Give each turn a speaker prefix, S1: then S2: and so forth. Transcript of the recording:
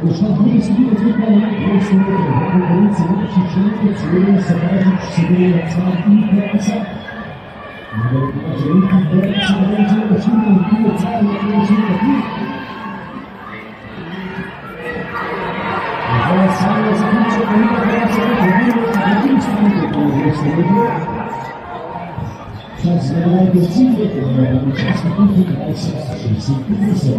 S1: Došla druga skupina tekma na 200 metrov. V konkurenci najboljših članic se Bažič sodeluje Car Nika Korasa. Nadalje pokaže Nika Korasa na veličine mašine in druge Car na veličine mašine. Zdaj samo zaključuje, da Nika Korasa ne pobira na 300 metrov na 200 metrov. Čas za 9 cilje, to je čas na kuhu 20:36.